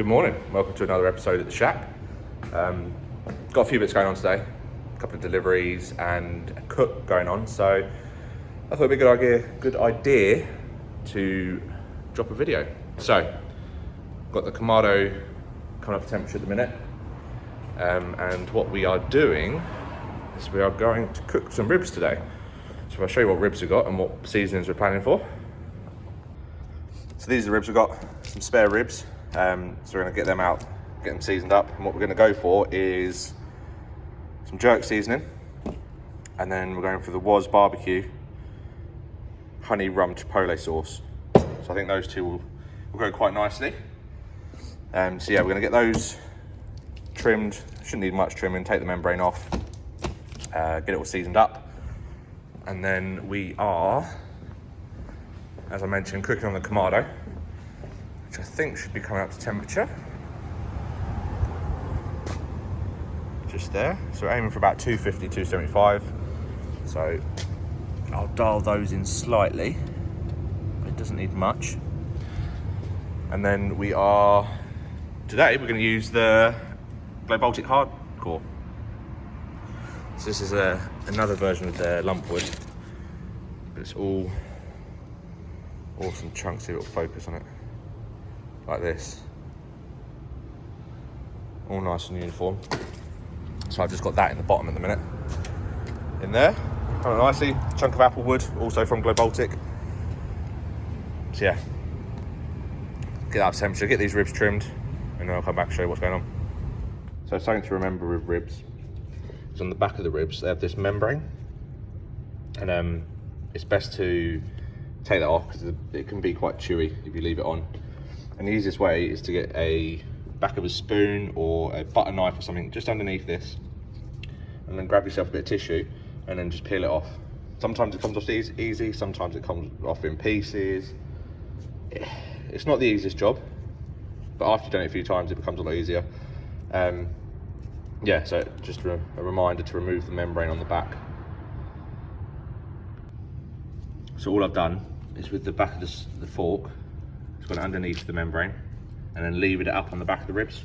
Good morning, welcome to another episode at the Shack. Got a few bits going on today, a couple of deliveries and a cook going on, so I thought it'd be a good idea to drop a video. So, got the Kamado coming up to temperature at the minute, and what we are doing is we are going to cook some ribs today. So I'll show you what ribs we've got and what seasonings we're planning for. So these are the ribs we've got, some spare ribs. So we're going to get them out, get them seasoned up, and what we're going to go for is some jerk seasoning, and then we're going for the Was barbecue honey rum chipotle sauce. So I think those two will go quite nicely. So yeah, we're going to get those trimmed. Shouldn't need much trimming. Take the membrane off, get it all seasoned up, and then we are, as I mentioned, cooking on the Kamado, which I think should be coming up to temperature. Just there. So we're aiming for about 250, 275. So I'll dial those in slightly. It doesn't need much. And then today we're going to use the Baltic Hardcore. So this is another version of the lump wood, but it's all awesome chunks here. It'll focus on it like this, all nice and uniform. So I've just got that in the bottom at the minute. In there, kind of nicely, chunk of apple wood, also from Baltic. So yeah, get that up to temperature, get these ribs trimmed, and then I'll come back and show you what's going on. So something to remember with ribs is on the back of the ribs, they have this membrane, and it's best to take that off because it can be quite chewy if you leave it on. And the easiest way is to get a back of a spoon or a butter knife or something just underneath this, and then grab yourself a bit of tissue and then just peel it off. Sometimes it comes off easy, sometimes it comes off in pieces. It's not the easiest job, but after you've done it a few times it becomes a lot easier. Yeah, so just a reminder to remove the membrane on the back. So all I've done is with the back of the fork, it's gone underneath the membrane and then levered it up on the back of the ribs.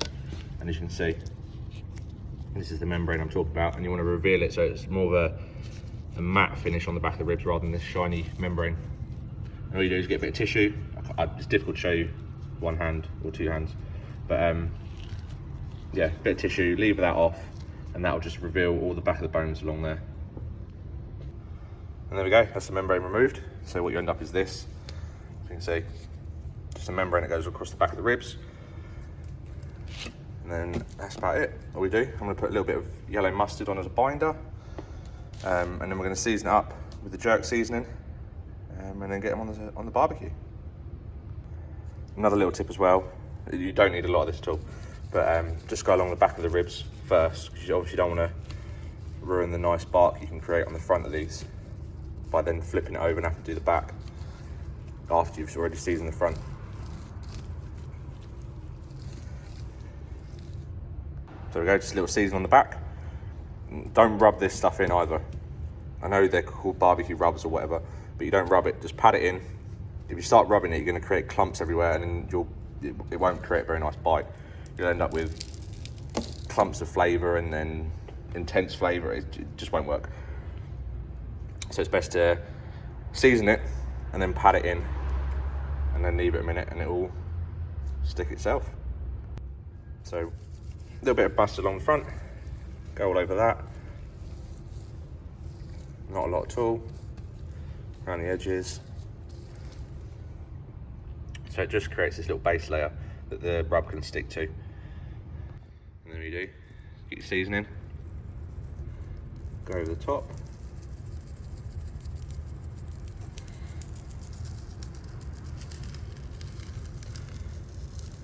And as you can see, this is the membrane I'm talking about, and you want to reveal it so it's more of a matte finish on the back of the ribs rather than this shiny membrane. And all you do is get a bit of tissue. It's difficult to show you one hand or two hands, but yeah, a bit of tissue, leave that off, and that'll just reveal all the back of the bones along there. And there we go, that's the membrane removed. So what you end up is this, as you can see, just a membrane that goes across the back of the ribs. And then that's about it. All we do, I'm going to put a little bit of yellow mustard on as a binder, and then we're going to season it up with the jerk seasoning, and then get them on the barbecue. Another little tip as well, you don't need a lot of this at all, but just go along the back of the ribs first, because you obviously don't want to ruin the nice bark you can create on the front of these by then flipping it over and having to do the back after you've already seasoned the front. So we go, just a little season on the back. Don't rub this stuff in either. I know they're called barbecue rubs or whatever, but you don't rub it, just pat it in. If you start rubbing it, you're going to create clumps everywhere, and then it won't create a very nice bite. You'll end up with clumps of flavour and then intense flavour. It just won't work. So it's best to season it and then pat it in, and then leave it a minute and it will stick itself. So a little bit of mustard along the front, go all over that. Not a lot at all, around the edges. So it just creates this little base layer that the rub can stick to. And then you do, get your seasoning, go over the top.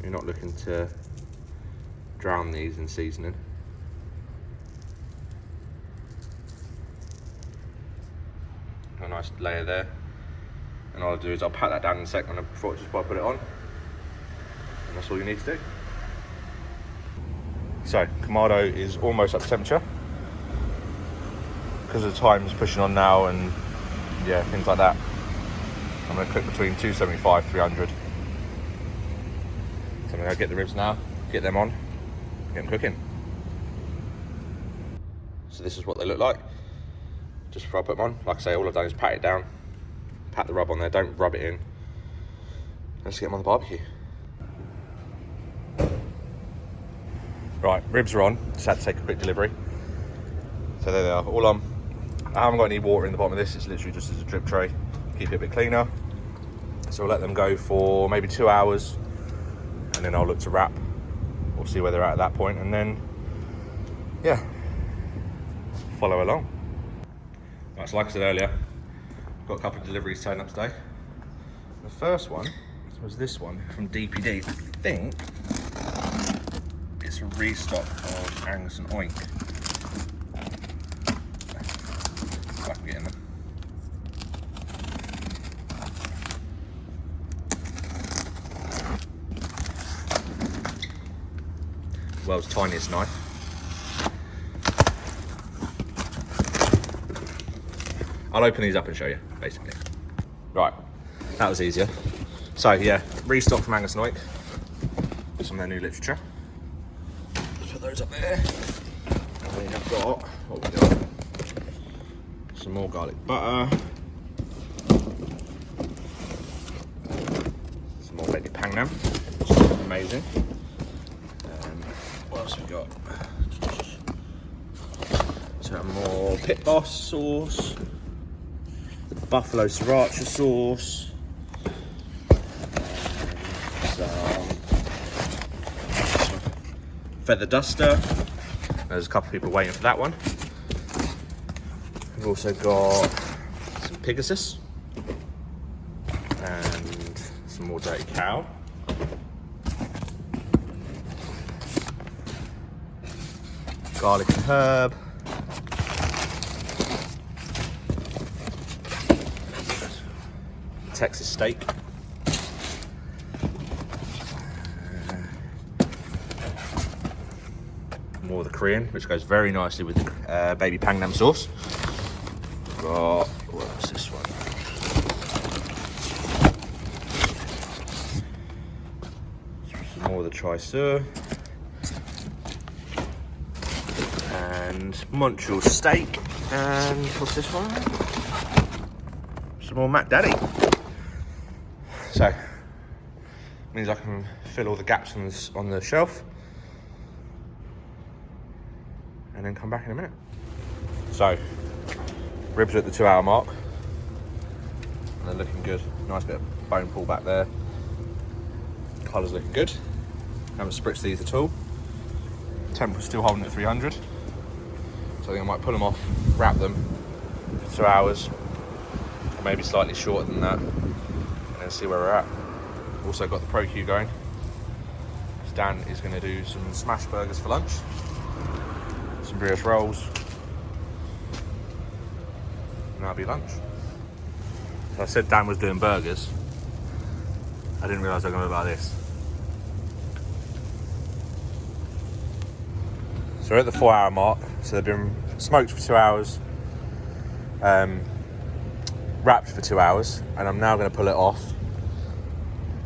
You're not looking to drown these in seasoning. Got a nice layer there. And all I'll do is I'll pat that down in a second before I put it on. And that's all you need to do. So, Kamado is almost up to temperature. Because of the time's pushing on now and yeah, things like that. I'm going to cook between 275, 300. So I'm I'm gonna get the ribs now, get them on, get them cooking. So this is what they look like. Just before I put them on, like I say, all I've done is pat it down, pat the rub on there, don't rub it in. Let's get them on the barbecue. Right, ribs are on, just had to take a quick delivery. So there they are, all on. I haven't got any water in the bottom of this, it's literally just as a drip tray, keep it a bit cleaner. So we'll let them go for maybe 2 hours, and then I'll look to wrap. We'll see where they're at that point, and then, yeah, follow along. Right, so like I said earlier, got a couple of deliveries turning up today. The first one was this one from DPD. I think it's a restock of Angus and Oink. If I can get in them. World's tiniest knife. I'll open these up and show you, basically. Right, that was easier. So yeah, restock from Angus and Oink. Some of their new literature. Put those up there. And we have got, what we got? Some more garlic butter. Some more baby pangnam, which is amazing. What else we got? Some more Pit Boss sauce. The buffalo sriracha sauce. Some feather duster. There's a couple of people waiting for that one. We've also got some Pegasus and some more dirty cow. Garlic and herb. Texas steak. More of the Korean, which goes very nicely with the baby pangnam sauce. Got, what's this one? Some more of the chai seur. And Montreal steak. And what's this one? Some more Mac Daddy. So, means I can fill all the gaps on the shelf. And then come back in a minute. So, ribs are at the 2 hour mark. And they're looking good. Nice bit of bone pull back there. Colour's looking good. Haven't spritzed these at all. Temperature's still holding at 300. So I think I might pull them off, wrap them for 2 hours. Or maybe slightly shorter than that. And then see where we're at. Also got the Pro Q going. Dan is going to do some smash burgers for lunch. Some brioche rolls. And that'll be lunch. So I said Dan was doing burgers. I didn't realise they were going to look like this. So we're at the 4 hour mark. So they've been smoked for 2 hours, wrapped for 2 hours, and I'm now going to pull it off.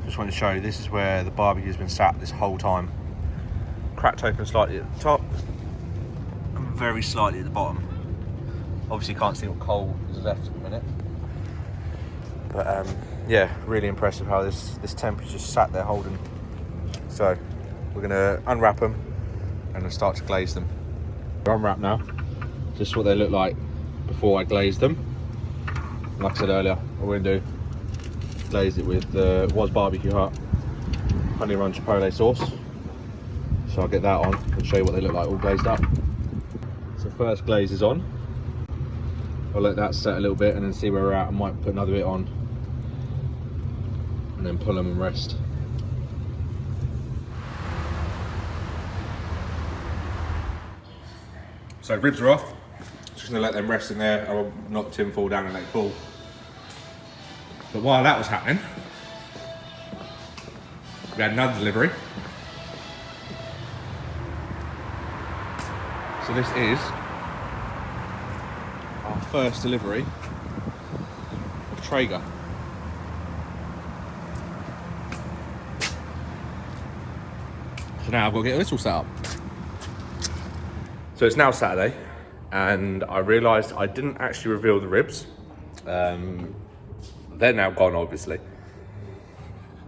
Just want to show you, this is where the barbecue's been sat this whole time. Cracked open slightly at the top, and very slightly at the bottom. Obviously you can't see what coal is left at the minute. But yeah, really impressive how this temp just sat there holding. So we're going to unwrap them and then start to glaze them. They're unwrapped now. Just what they look like before I glaze them. Like I said earlier, what we're going to do, glaze it with the Was Barbecue Hut honey run chipotle sauce. So I'll get that on and show you what they look like all glazed up. So first glaze is on. I'll let that set a little bit and then see where we're at. I might put another bit on and then pull them and rest. So ribs are off. Just gonna let them rest in there. I'll knock tin foil down and let it cool. But while that was happening, we had another delivery. So this is our first delivery of Traeger. So now I've got to get this all set up. So it's now Saturday, and I realised I didn't actually reveal the ribs. They're now gone, obviously.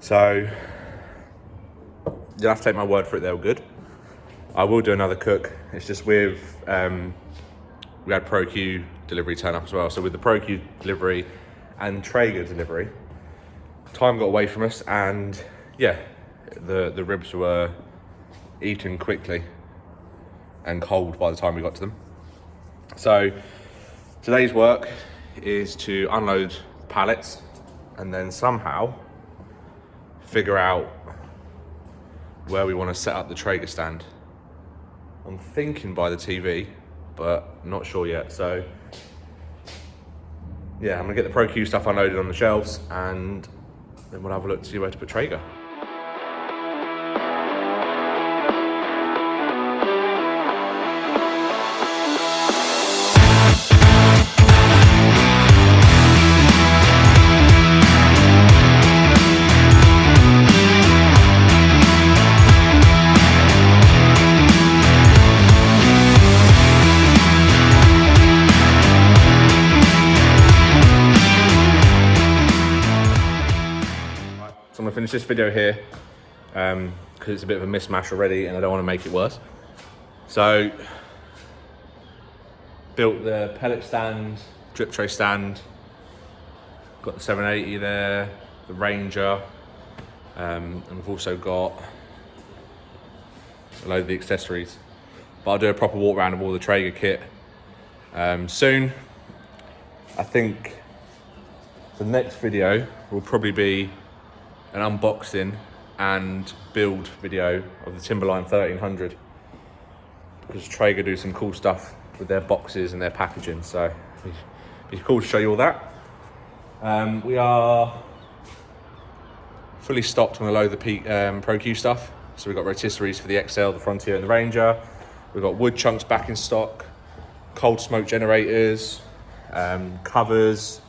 So you'll have to take my word for it, they were good. I will do another cook. It's just with, we had ProQ delivery turn up as well. So with the ProQ delivery and Traeger delivery, time got away from us, and yeah, the ribs were eaten quickly and cold by the time we got to them. So today's work is to unload pallets and then somehow figure out where we want to set up the Traeger stand. I'm thinking by the TV, but not sure yet. So yeah, I'm gonna get the ProQ stuff unloaded on the shelves, and then we'll have a look to see where to put Traeger. So I'm gonna finish this video here because it's a bit of a mismatch already and I don't want to make it worse. So, built the pellet stand, drip tray stand, got the 780 there, the Ranger, and we've also got a load of the accessories. But I'll do a proper walk around of all the Traeger kit soon. I think the next video will probably be an unboxing and build video of the Timberline 1300, because Traeger do some cool stuff with their boxes and their packaging, so it'd be cool to show you all that. We are fully stocked on a load of the ProQ stuff. So we've got rotisseries for the XL, the Frontier and the Ranger. We've got wood chunks back in stock, cold smoke generators, covers,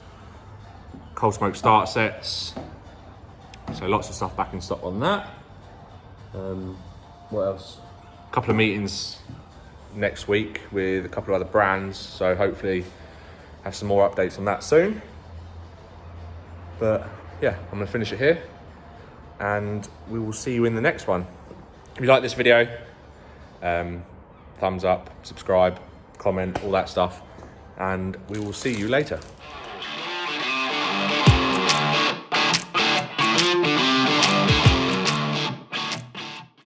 cold smoke start sets. So lots of stuff back in stock on that. What else? A couple of meetings next week with a couple of other brands. So hopefully have some more updates on that soon. But yeah, I'm gonna finish it here and we will see you in the next one. If you like this video, thumbs up, subscribe, comment, all that stuff. And we will see you later.